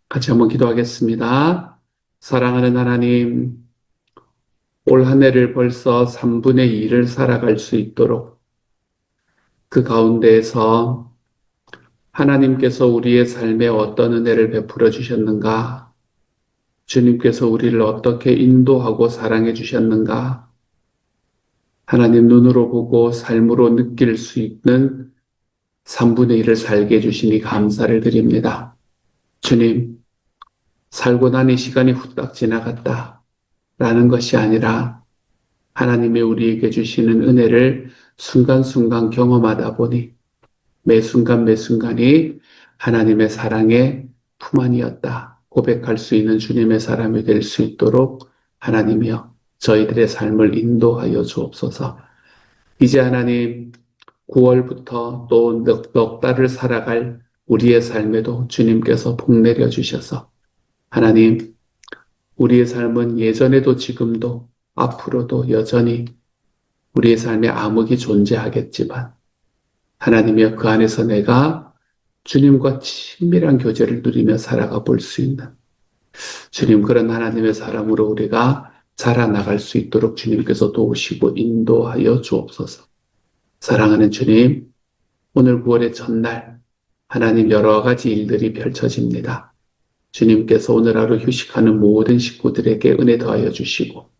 같이 한번 기도하겠습니다. 사랑하는 하나님, 올 한 해를 벌써 3분의 2를 살아갈 수 있도록 그 가운데에서 하나님께서 우리의 삶에 어떤 은혜를 베풀어 주셨는가, 주님께서 우리를 어떻게 인도하고 사랑해 주셨는가, 하나님 눈으로 보고 삶으로 느낄 수 있는 3분의 1을 살게 해주시니 감사를 드립니다. 주님, 살고 나니 시간이 후딱 지나갔다 라는 것이 아니라 하나님이 우리에게 주시는 은혜를 순간순간 경험하다 보니 매 순간 매 순간이 하나님의 사랑의 품 안이었다 고백할 수 있는 주님의 사람이 될 수 있도록 하나님이여 저희들의 삶을 인도하여 주옵소서. 이제 하나님 9월부터 또 넉 달을 살아갈 우리의 삶에도 주님께서 복 내려 주셔서 하나님 우리의 삶은 예전에도 지금도 앞으로도 여전히 우리의 삶에 암흑이 존재하겠지만 하나님이여 그 안에서 내가 주님과 친밀한 교제를 누리며 살아가 볼 수 있는 주님 그런 하나님의 사람으로 우리가 자라나갈 수 있도록 주님께서 도우시고 인도하여 주옵소서. 사랑하는 주님, 오늘 9월의 첫날 하나님 여러 가지 일들이 펼쳐집니다. 주님께서 오늘 하루 휴식하는 모든 식구들에게 은혜 더하여 주시고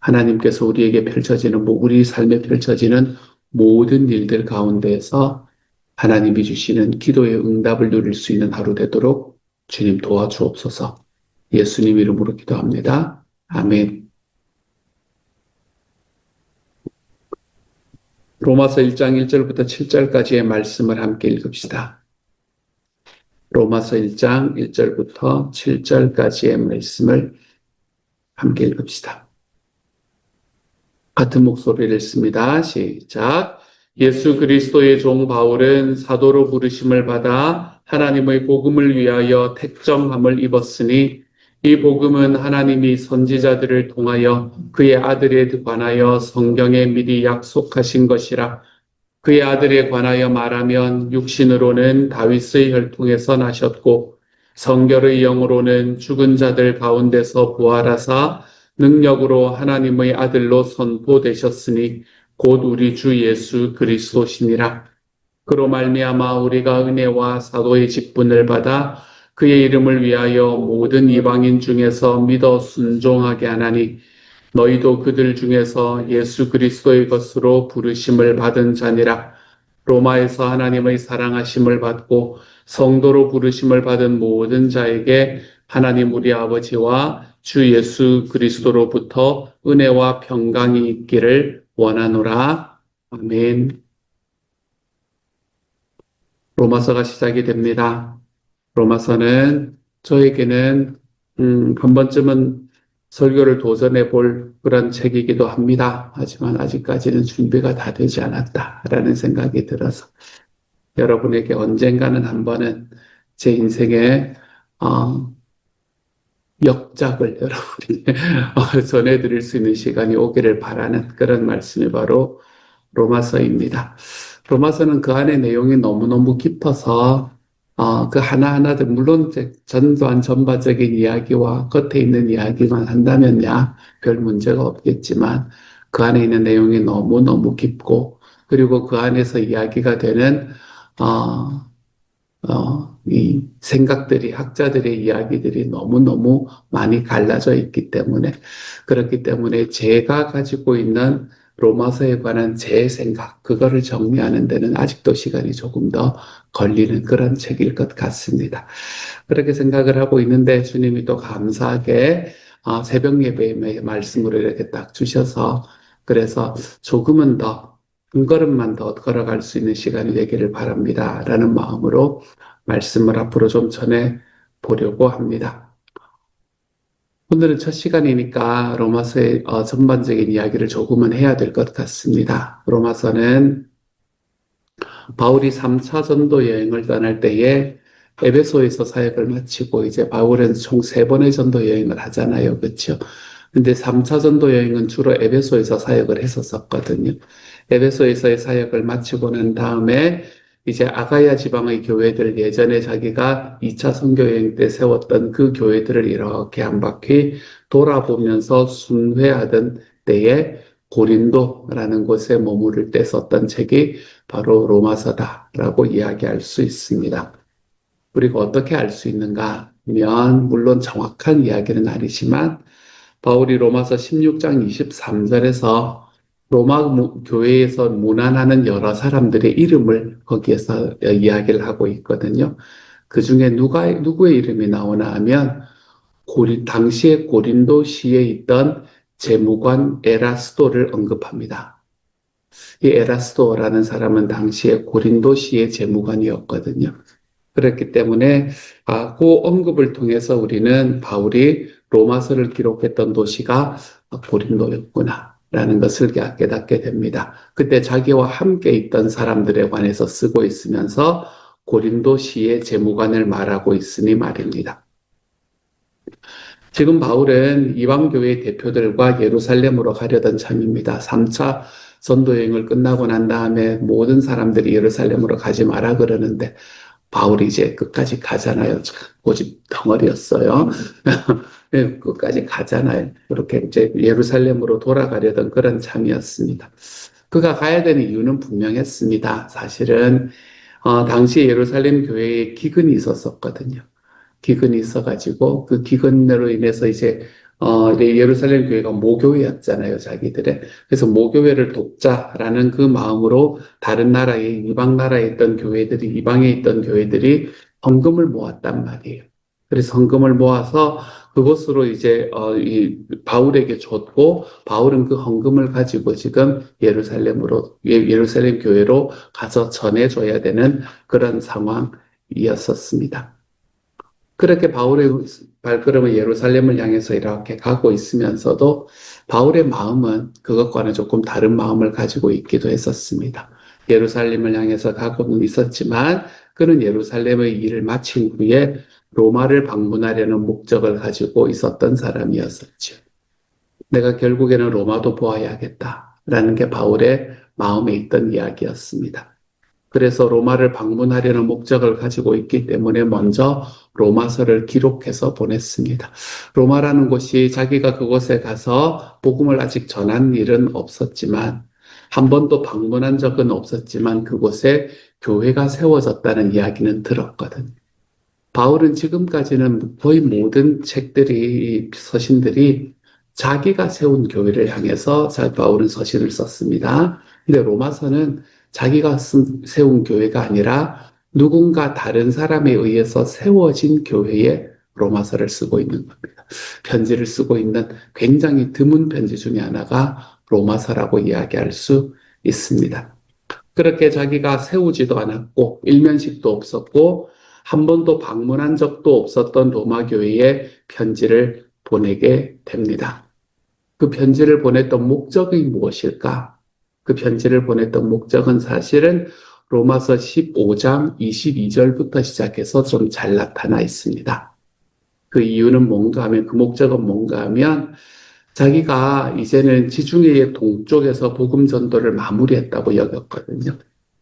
하나님께서 우리에게 펼쳐지는 우리 삶에 펼쳐지는 모든 일들 가운데에서 하나님이 주시는 기도의 응답을 누릴 수 있는 하루 되도록 주님 도와주옵소서. 예수님 이름으로 기도합니다. 아멘. 로마서 1장 1절부터 7절까지의 말씀을 함께 읽읍시다. 로마서 1장 1절부터 7절까지의 말씀을 함께 읽읍시다. 같은 목소리를 읽습니다. 시작. 예수 그리스도의 종 바울은 사도로 부르심을 받아 하나님의 복음을 위하여 택정함을 입었으니 이 복음은 하나님이 선지자들을 통하여 그의 아들에 관하여 성경에 미리 약속하신 것이라. 그의 아들에 관하여 말하면 육신으로는 다윗의 혈통에서 나셨고 성결의 영으로는 죽은 자들 가운데서 부활하사 능력으로 하나님의 아들로 선포되셨으니 곧 우리 주 예수 그리스도시니라. 그로 말미암아 우리가 은혜와 사도의 직분을 받아 그의 이름을 위하여 모든 이방인 중에서 믿어 순종하게 하나니 너희도 그들 중에서 예수 그리스도의 것으로 부르심을 받은 자니라. 로마에서 하나님의 사랑하심을 받고 성도로 부르심을 받은 모든 자에게 하나님 우리 아버지와 주 예수 그리스도로부터 은혜와 평강이 있기를 원하노라. 아멘. 로마서가 시작이 됩니다. 로마서는 저에게는 한 번쯤은 설교를 도전해 볼 그런 책이기도 합니다. 하지만 아직까지는 준비가 다 되지 않았다라는 생각이 들어서 여러분에게 언젠가는 한 번은 제 인생의 역작을 여러분이 전해드릴 수 있는 시간이 오기를 바라는 그런 말씀이 바로 로마서입니다. 로마서는 그 안에 내용이 너무너무 깊어서 그 하나하나들 물론 전반적인 이야기와 겉에 있는 이야기만 한다면야 별 문제가 없겠지만 그 안에 있는 내용이 너무너무 깊고 그리고 그 안에서 이야기가 되는 이 생각들이 학자들의 이야기들이 너무너무 많이 갈라져 있기 때문에 그렇기 때문에 제가 가지고 있는 로마서에 관한 제 생각 그거를 정리하는 데는 아직도 시간이 조금 더 걸리는 그런 책일 것 같습니다. 그렇게 생각을 하고 있는데 주님이 또 감사하게 새벽 예배의 말씀으로 이렇게 딱 주셔서 그래서 조금은 더 한 걸음만 더 걸어갈 수 있는 시간이 되기를 바랍니다. 라는 마음으로 말씀을 앞으로 좀 전해 보려고 합니다. 오늘은 첫 시간이니까 로마서의 전반적인 이야기를 조금은 해야 될 것 같습니다. 로마서는 바울이 3차 전도 여행을 떠날 때에 에베소에서 사역을 마치고 이제 바울은 총 3번의 전도 여행을 하잖아요. 그렇죠? 근데 3차 전도 여행은 주로 에베소에서 사역을 했었거든요. 에베소에서의 사역을 마치고 난 다음에 이제 아가야 지방의 교회들 예전에 자기가 2차 선교 여행 때 세웠던 그 교회들을 이렇게 한 바퀴 돌아보면서 순회하던 때에 고린도라는 곳에 머무를 때 썼던 책이 바로 로마서다라고 이야기할 수 있습니다. 우리가 어떻게 알 수 있는가 하면 물론 정확한 이야기는 아니지만 바울이 로마서 16장 23절에서 로마 교회에서 문안하는 여러 사람들의 이름을 거기에서 이야기를 하고 있거든요. 그 중에 누구의 이름이 나오나 하면 당시에 고린도시에 있던 재무관 에라스도를 언급합니다. 이 에라스도라는 사람은 당시에 고린도시의 재무관이었거든요. 그렇기 때문에 그 언급을 통해서 우리는 바울이 로마서를 기록했던 도시가 고린도였구나라는 것을 깨닫게 됩니다. 그때 자기와 함께 있던 사람들에 관해서 쓰고 있으면서 고린도시의 재무관을 말하고 있으니 말입니다. 지금 바울은 이방교회 대표들과 예루살렘으로 가려던 참입니다. 3차 전도여행을 끝나고 난 다음에 모든 사람들이 예루살렘으로 가지 마라 그러는데 바울이 이제 끝까지 가잖아요. 고집 덩어리였어요. 끝까지 가잖아요. 그렇게 이제 예루살렘으로 돌아가려던 그런 참이었습니다. 그가 가야 되는 이유는 분명했습니다. 사실은 당시 예루살렘 교회에 기근이 있었거든요. 기근이 있어가지고 그 기근으로 인해서 이제 예루살렘 교회가 모교회였잖아요, 자기들의. 그래서 모교회를 돕자라는 그 마음으로 다른 나라에 이방 나라에 있던 교회들이 이방에 있던 교회들이 헌금을 모았단 말이에요. 그래서 헌금을 모아서 그것으로 이제 이 바울에게 줬고 바울은 그 헌금을 가지고 지금 예루살렘 교회로 가서 전해줘야 되는 그런 상황이었었습니다. 그렇게 바울의 발걸음은 예루살렘을 향해서 이렇게 가고 있으면서도 바울의 마음은 그것과는 조금 다른 마음을 가지고 있기도 했었습니다. 예루살렘을 향해서 가고는 있었지만 그는 예루살렘의 일을 마친 후에 로마를 방문하려는 목적을 가지고 있었던 사람이었었죠. 내가 결국에는 로마도 보아야겠다라는 게 바울의 마음에 있던 이야기였습니다. 그래서 로마를 방문하려는 목적을 가지고 있기 때문에 먼저 로마서를 기록해서 보냈습니다. 로마라는 곳이 자기가 그곳에 가서 복음을 아직 전한 일은 없었지만 한 번도 방문한 적은 없었지만 그곳에 교회가 세워졌다는 이야기는 들었거든요. 바울은 지금까지는 거의 모든 서신들이 자기가 세운 교회를 향해서 바울은 서신을 썼습니다. 근데 로마서는 자기가 세운 교회가 아니라 누군가 다른 사람에 의해서 세워진 교회에 로마서를 쓰고 있는 겁니다. 편지를 쓰고 있는 굉장히 드문 편지 중에 하나가 로마서라고 이야기할 수 있습니다. 그렇게 자기가 세우지도 않았고 일면식도 없었고 한 번도 방문한 적도 없었던 로마 교회에 편지를 보내게 됩니다. 그 편지를 보냈던 목적이 무엇일까? 그 편지를 보냈던 목적은 사실은 로마서 15장 22절부터 시작해서 좀 잘 나타나 있습니다. 그 이유는 뭔가 하면, 그 목적은 뭔가 하면 자기가 이제는 지중해의 동쪽에서 복음 전도를 마무리했다고 여겼거든요.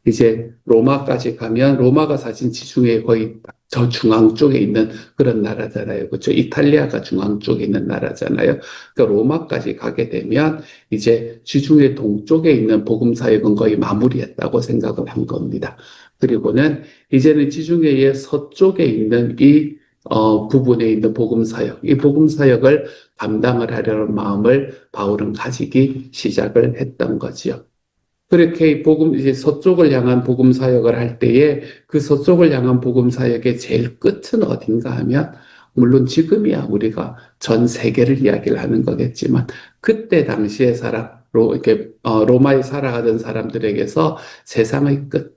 이제 로마까지 가면 로마가 사실 지중해 거의 저 중앙 쪽에 있는 그런 나라잖아요. 그렇죠? 이탈리아가 중앙 쪽에 있는 나라잖아요. 그러니까 로마까지 가게 되면 이제 지중해 동쪽에 있는 복음 사역은 거의 마무리했다고 생각을 한 겁니다. 그리고는 이제는 지중해의 서쪽에 있는 이 부분에 있는 복음 사역, 이 복음 사역을 감당을 하려는 마음을 바울은 가지기 시작을 했던 거지요. 그렇게 이제 서쪽을 향한 복음 사역을 할 때에 그 서쪽을 향한 복음 사역의 제일 끝은 어딘가 하면 물론 지금이야 우리가 전 세계를 이야기를 하는 거겠지만 그때 당시의 로마에 살아가던 사람들에게서 세상의 끝,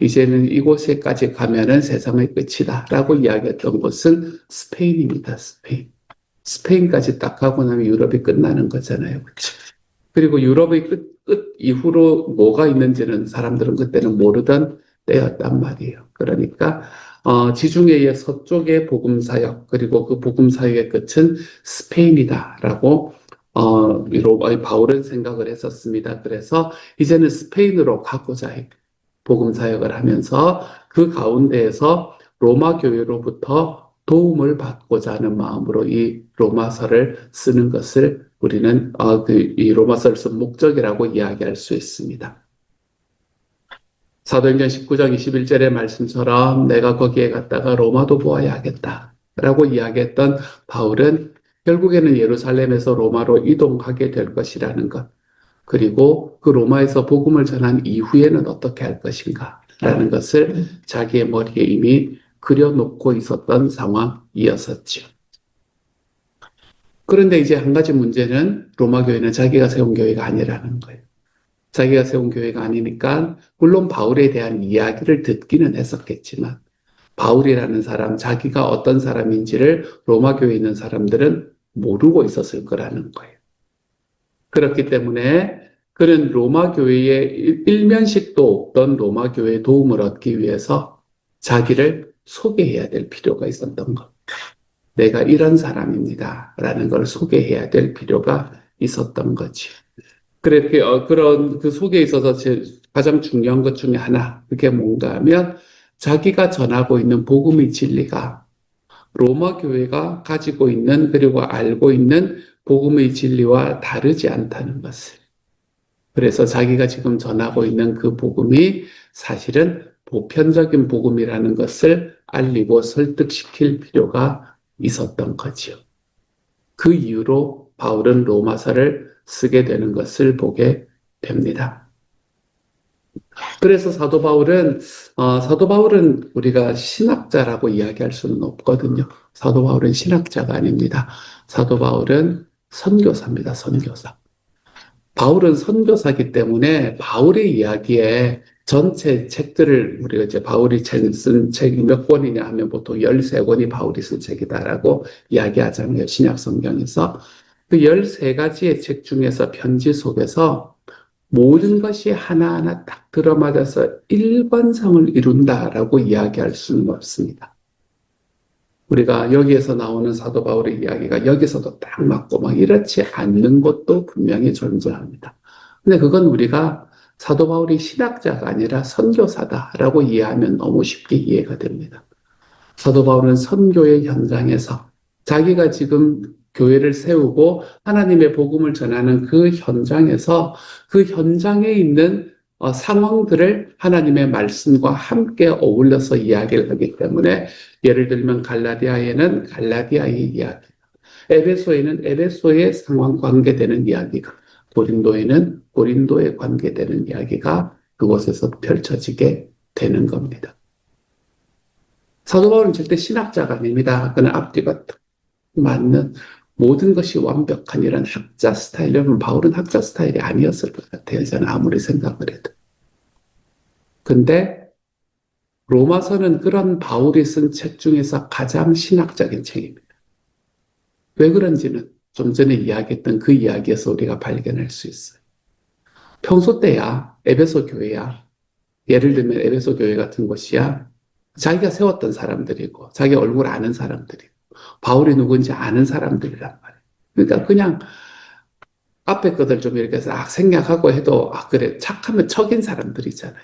이제는 이곳에까지 가면은 세상의 끝이다라고 이야기했던 곳은 스페인입니다. 스페인까지 딱 가고 나면 유럽이 끝나는 거잖아요. 그렇죠? 그리고 유럽의 끝 이후로 뭐가 있는지는 사람들은 그때는 모르던 때였단 말이에요. 그러니까 지중해의 서쪽의 복음 사역 그리고 그 복음 사역의 끝은 스페인이다라고 바울은 생각을 했었습니다. 그래서 이제는 스페인으로 가고자 해. 복음 사역을 하면서 그 가운데에서 로마 교회로부터 도움을 받고자 하는 마음으로 이 로마서를 쓰는 것을 우리는 이 로마서를 쓴 목적이라고 이야기할 수 있습니다. 사도행전 19장 21절의 말씀처럼 내가 거기에 갔다가 로마도 보아야 하겠다 라고 이야기했던 바울은 결국에는 예루살렘에서 로마로 이동하게 될 것이라는 것, 그리고 그 로마에서 복음을 전한 이후에는 어떻게 할 것인가 라는 것을 자기의 머리에 이미 그려놓고 있었던 상황이었었죠. 그런데 이제 한 가지 문제는 로마 교회는 자기가 세운 교회가 아니라는 거예요. 자기가 세운 교회가 아니니까 물론 바울에 대한 이야기를 듣기는 했었겠지만 바울이라는 사람, 자기가 어떤 사람인지를 로마 교회에 있는 사람들은 모르고 있었을 거라는 거예요. 그렇기 때문에 그는 로마 교회에 일면식도 없던 로마 교회의 도움을 얻기 위해서 자기를 소개해야 될 필요가 있었던 것. 내가 이런 사람입니다. 라는 걸 소개해야 될 필요가 있었던 거지. 그렇게, 그런 그 속에 있어서 가장 중요한 것 중에 하나, 그게 뭔가 하면 자기가 전하고 있는 복음의 진리가 로마 교회가 가지고 있는 그리고 알고 있는 복음의 진리와 다르지 않다는 것을. 그래서 자기가 지금 전하고 있는 그 복음이 사실은 보편적인 복음이라는 것을 알리고 설득시킬 필요가 있었던 거지요. 그 이유로 바울은 로마서를 쓰게 되는 것을 보게 됩니다. 그래서 사도 바울은 우리가 신학자라고 이야기할 수는 없거든요. 사도 바울은 신학자가 아닙니다. 사도 바울은 선교사입니다. 선교사. 바울은 선교사이기 때문에 바울의 이야기에 전체 책들을 우리가 이제 바울이 쓴 책이 몇 권이냐 하면 보통 13권이 바울이 쓴 책이다라고 이야기하잖아요. 신약 성경에서. 그 13가지의 책 중에서 편지 속에서 모든 것이 하나하나 딱 들어맞아서 일관성을 이룬다라고 이야기할 수는 없습니다. 우리가 여기에서 나오는 사도 바울의 이야기가 여기서도 딱 맞고 막 이렇지 않는 것도 분명히 존재합니다. 근데 그건 우리가 사도 바울이 신학자가 아니라 선교사다라고 이해하면 너무 쉽게 이해가 됩니다. 사도 바울은 선교의 현장에서 자기가 지금 교회를 세우고 하나님의 복음을 전하는 그 현장에서 그 현장에 있는 상황들을 하나님의 말씀과 함께 어울려서 이야기를 하기 때문에 예를 들면 갈라디아에는 갈라디아의 이야기, 에베소에는 에베소의 상황 관계되는 이야기가, 고린도에는 고린도에 관계되는 이야기가 그곳에서 펼쳐지게 되는 겁니다. 사도 바울은 절대 신학자가 아닙니다. 그는 앞뒤가 딱 맞는 모든 것이 완벽한 이런 학자 스타일. 여러분, 바울은 학자 스타일이 아니었을 것 같아요. 저는 아무리 생각을 해도. 근데 로마서는 그런 바울이 쓴 책 중에서 가장 신학적인 책입니다. 왜 그런지는 좀 전에 이야기했던 그 이야기에서 우리가 발견할 수 있어요. 평소 때야, 에베소 교회야, 예를 들면 에베소 교회 같은 곳이야, 자기가 세웠던 사람들이고, 자기 얼굴 아는 사람들이고, 바울이 누군지 아는 사람들이란 말이에요. 그러니까 그냥 앞에 것들 좀 이렇게 싹 생략하고 해도, 그래, 착하면 척인 사람들이잖아요.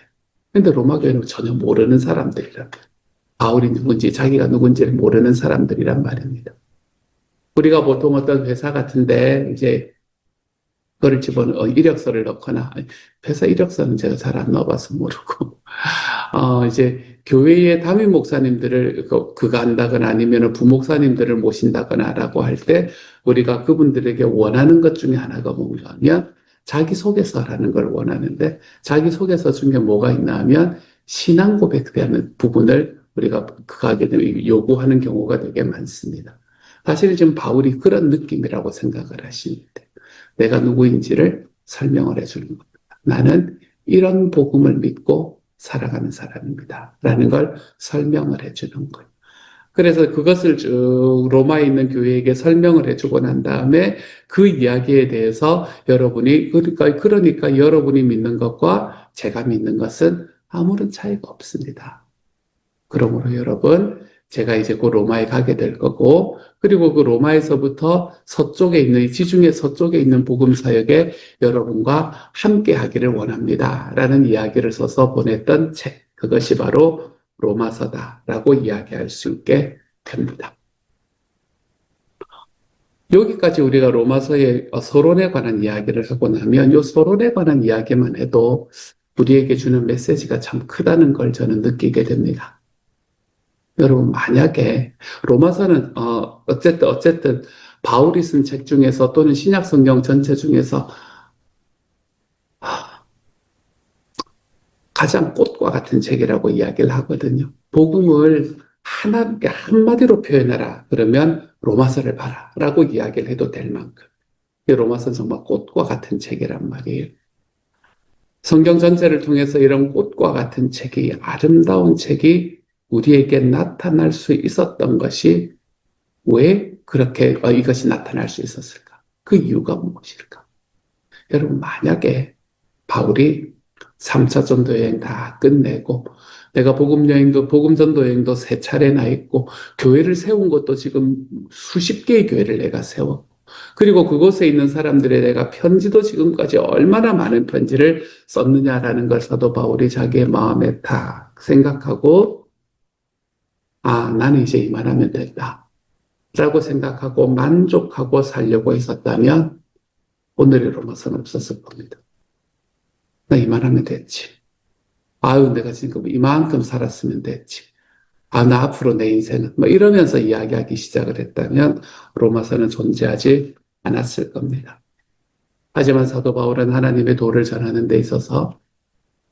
근데 로마 교회는 전혀 모르는 사람들이란 말이에요. 바울이 누군지, 자기가 누군지를 모르는 사람들이란 말입니다. 우리가 보통 어떤 회사 같은데, 이제, 그걸 이력서를 넣거나, 회사 이력서는 제가 잘 안 넣어봐서 모르고, 이제 교회의 담임 목사님들을 그가 한다거나 아니면 부목사님들을 모신다거나라고 할 때 우리가 그분들에게 원하는 것 중에 하나가 뭔가 하면 자기소개서라는 걸 원하는데 자기소개서 중에 뭐가 있나 하면 신앙 고백되는 부분을 우리가 그에게 요구하는 경우가 되게 많습니다. 사실 지금 바울이 그런 느낌이라고 생각을 하시는데 내가 누구인지를 설명을 해주는 겁니다. 나는 이런 복음을 믿고 살아가는 사람입니다. 라는 걸 설명을 해주는 거예요. 그래서 그것을 쭉 로마에 있는 교회에게 설명을 해주고 난 다음에 그 이야기에 대해서 그러니까 여러분이 믿는 것과 제가 믿는 것은 아무런 차이가 없습니다. 그러므로 여러분, 제가 이제 그 로마에 가게 될 거고, 그리고 그 로마에서부터 서쪽에 있는, 지중해 서쪽에 있는 복음 사역에 여러분과 함께 하기를 원합니다. 라는 이야기를 써서 보냈던 책. 그것이 바로 로마서다라고 이야기할 수 있게 됩니다. 여기까지 우리가 로마서의 서론에 관한 이야기를 하고 나면 이 서론에 관한 이야기만 해도 우리에게 주는 메시지가 참 크다는 걸 저는 느끼게 됩니다. 여러분, 만약에 로마서는 어쨌든 바울이 쓴 책 중에서 또는 신약 성경 전체 중에서 가장 꽃과 같은 책이라고 이야기를 하거든요. 복음을 한마디로 표현하라. 그러면 로마서를 봐라. 라고 이야기를 해도 될 만큼. 이 로마서는 정말 꽃과 같은 책이란 말이에요. 성경 전체를 통해서 이런 꽃과 같은 책이, 아름다운 책이 우리에게 나타날 수 있었던 것이 왜 그렇게 이것이 나타날 수 있었을까? 그 이유가 무엇일까? 여러분, 만약에 바울이 3차 전도 여행 다 끝내고 내가 복음 전도 여행도 3차례나 했고 교회를 세운 것도 지금 수십 개의 교회를 내가 세웠고 그리고 그곳에 있는 사람들에 내가 편지도 지금까지 얼마나 많은 편지를 썼느냐라는 걸 사도 바울이 자기의 마음에 다 생각하고 나는 이제 이만하면 된다 라고 생각하고 만족하고 살려고 했었다면 오늘의 로마서는 없었을 겁니다. 나 이만하면 됐지. 내가 지금 이만큼 살았으면 됐지. 나 앞으로 내 인생은 뭐 이러면서 이야기하기 시작을 했다면 로마서는 존재하지 않았을 겁니다. 하지만 사도 바울은 하나님의 도를 전하는 데 있어서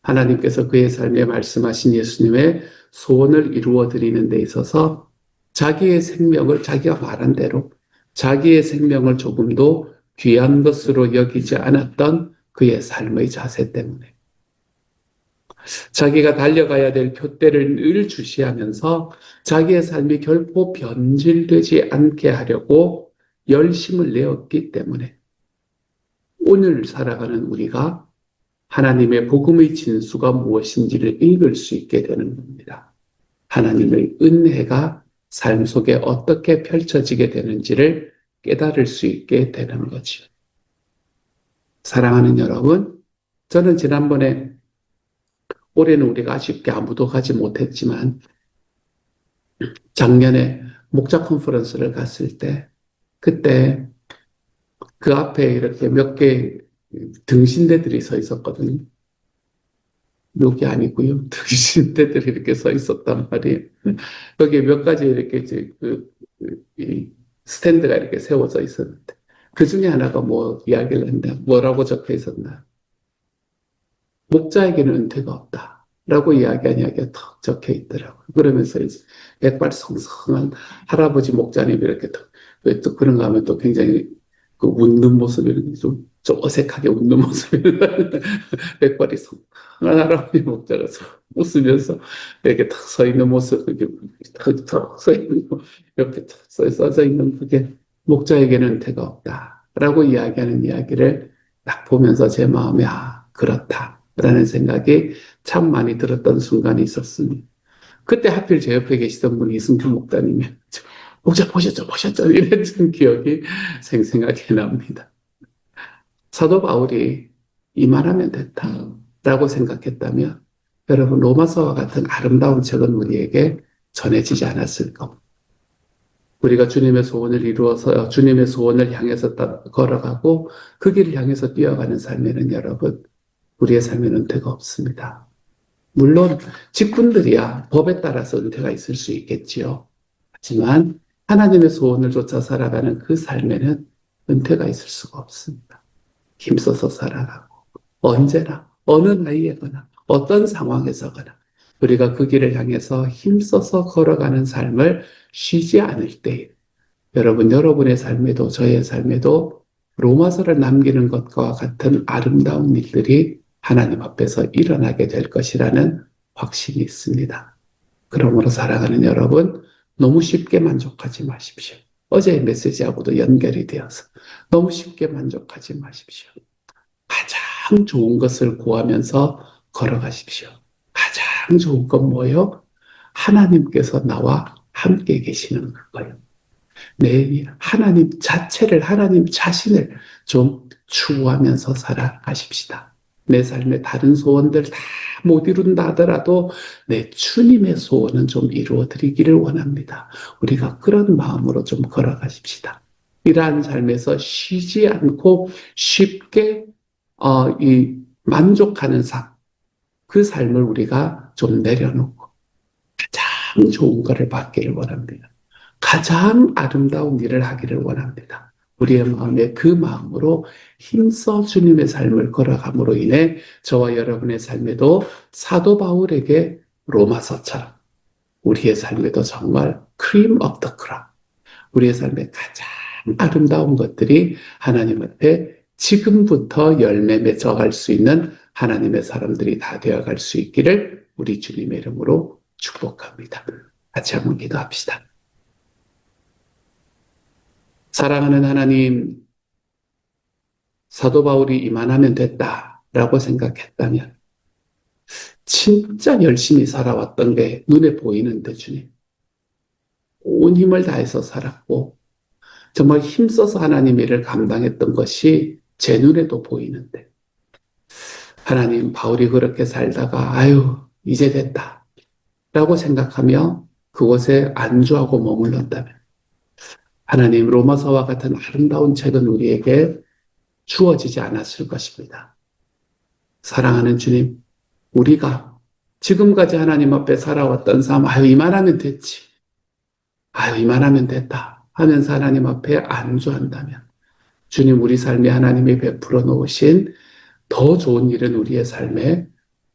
하나님께서 그의 삶에 말씀하신 예수님의 소원을 이루어 드리는 데 있어서 자기의 생명을 자기가 말한 대로 자기의 생명을 조금도 귀한 것으로 여기지 않았던 그의 삶의 자세 때문에 자기가 달려가야 될 표대를 늘 주시하면서 자기의 삶이 결코 변질되지 않게 하려고 열심을 내었기 때문에 오늘 살아가는 우리가 하나님의 복음의 진수가 무엇인지를 읽을 수 있게 되는 겁니다. 하나님의 은혜가 삶 속에 어떻게 펼쳐지게 되는지를 깨달을 수 있게 되는 거죠. 사랑하는 여러분, 저는 지난번에 올해는 우리가 아쉽게 아무도 가지 못했지만 작년에 목자 컨퍼런스를 갔을 때 그때 그 앞에 이렇게 몇 개 등신대들이 서 있었거든요. 묘기 아니고요. 등신대들이 이렇게 서 있었단 말이에요. 거기에 몇 가지 이렇게 이제 이 스탠드가 이렇게 세워져 있었는데 그 중에 하나가 뭐 이야기를 했는데 뭐라고 적혀 있었나? 목자에게는 은퇴가 없다. 라고 이야기한 이야기가 턱 적혀 있더라고요. 그러면서 이제 백발성성한 할아버지 목자님이 이렇게 왜 또 그런가 하면 또 굉장히 그 웃는 모습이 좀 어색하게 웃는 모습이 백발이 성성한 할아버지 목자가 웃으면서 이렇게 탁 서 있는 모습, 이렇게 탁서 있는, 옆에 탁 써져 있는 그게 목자에게는 은퇴가 없다. 라고 이야기하는 이야기를 딱 보면서 제 마음에 그렇다. 라는 생각이 참 많이 들었던 순간이 있었습니다. 그때 하필 제 옆에 계시던 분이 이승준 목사님이 목자 보셨죠? 이랬던 기억이 생생하게 납니다. 사도 바울이 이만하면 됐다라고 생각했다면 여러분 로마서와 같은 아름다운 책은 우리에게 전해지지 않았을 겁니다. 우리가 주님의 소원을 이루어서 주님의 소원을 향해서 걸어가고 그 길을 향해서 뛰어가는 삶에는 여러분 우리의 삶에는 은퇴가 없습니다. 물론 직분들이야 법에 따라서 은퇴가 있을 수 있겠지요. 하지만 하나님의 소원을 쫓아 살아가는 그 삶에는 은퇴가 있을 수가 없습니다. 힘써서 살아가고 언제나 어느 나이에거나 어떤 상황에서거나 우리가 그 길을 향해서 힘써서 걸어가는 삶을 쉬지 않을 때 여러분 여러분의 삶에도 저의 삶에도 로마서를 남기는 것과 같은 아름다운 일들이 하나님 앞에서 일어나게 될 것이라는 확신이 있습니다. 그러므로 살아가는 여러분 너무 쉽게 만족하지 마십시오. 어제의 메시지하고도 연결이 되어서 너무 쉽게 만족하지 마십시오. 가장 좋은 것을 구하면서 걸어가십시오. 가장 좋은 건 뭐예요? 하나님께서 나와 함께 계시는 거예요. 내 하나님 자체를, 하나님 자신을 좀 추구하면서 살아가십시다. 내 삶의 다른 소원들 다 못 이룬다 하더라도 내 주님의 소원은 좀 이루어 드리기를 원합니다. 우리가 그런 마음으로 좀 걸어가십시다. 이러한 삶에서 쉬지 않고 쉽게 만족하는 삶, 그 삶을 우리가 좀 내려놓고 가장 좋은 것을 받기를 원합니다. 가장 아름다운 일을 하기를 원합니다. 우리의 마음에 그 마음으로 힘써 주님의 삶을 걸어감으로 인해 저와 여러분의 삶에도 사도 바울에게 로마서처럼 우리의 삶에도 정말 크림 오브 더 크롭, 우리의 삶에 가장 아름다운 것들이 하나님 앞에 지금부터 열매 맺어갈 수 있는 하나님의 사람들이 다 되어갈 수 있기를 우리 주님의 이름으로 축복합니다. 같이 한번 기도합시다. 사랑하는 하나님, 사도 바울이 이만하면 됐다라고 생각했다면 진짜 열심히 살아왔던 게 눈에 보이는데 주님, 온 힘을 다해서 살았고 정말 힘써서 하나님 일을 감당했던 것이 제 눈에도 보이는데 하나님, 바울이 그렇게 살다가 아유 이제 됐다 라고 생각하며 그곳에 안주하고 머물렀다면 하나님, 로마서와 같은 아름다운 책은 우리에게 주어지지 않았을 것입니다. 사랑하는 주님, 우리가 지금까지 하나님 앞에 살아왔던 삶, 아유 이만하면 됐지, 아유 이만하면 됐다 하면서 하나님 앞에 안주한다면 주님, 우리 삶에 하나님이 베풀어 놓으신 더 좋은 일은 우리의 삶에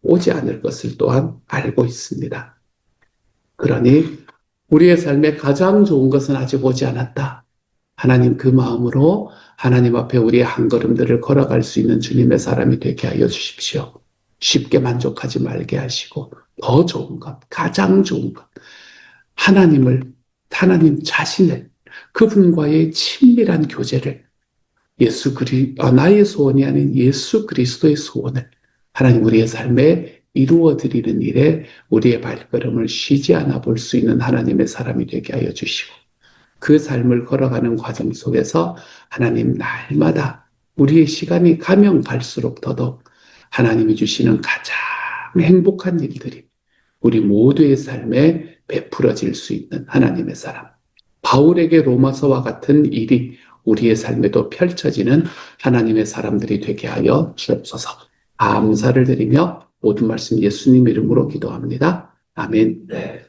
오지 않을 것을 또한 알고 있습니다. 그러니 우리의 삶에 가장 좋은 것은 아직 오지 않았다. 하나님, 그 마음으로 하나님 앞에 우리의 한 걸음들을 걸어갈 수 있는 주님의 사람이 되게 하여 주십시오. 쉽게 만족하지 말게 하시고 더 좋은 것, 가장 좋은 것, 하나님 자신을, 그분과의 친밀한 교제를, 나의 소원이 아닌 예수 그리스도의 소원을 하나님 우리의 삶에 이루어 드리는 일에 우리의 발걸음을 쉬지 않아 볼 수 있는 하나님의 사람이 되게 하여 주시고 그 삶을 걸어가는 과정 속에서 하나님 날마다 우리의 시간이 가면 갈수록 더더욱 하나님이 주시는 가장 행복한 일들이 우리 모두의 삶에 베풀어질 수 있는 하나님의 사람, 바울에게 로마서와 같은 일이 우리의 삶에도 펼쳐지는 하나님의 사람들이 되게 하여 주옵소서. 감사를 드리며 모든 말씀 예수님 이름으로 기도합니다. 아멘. 네.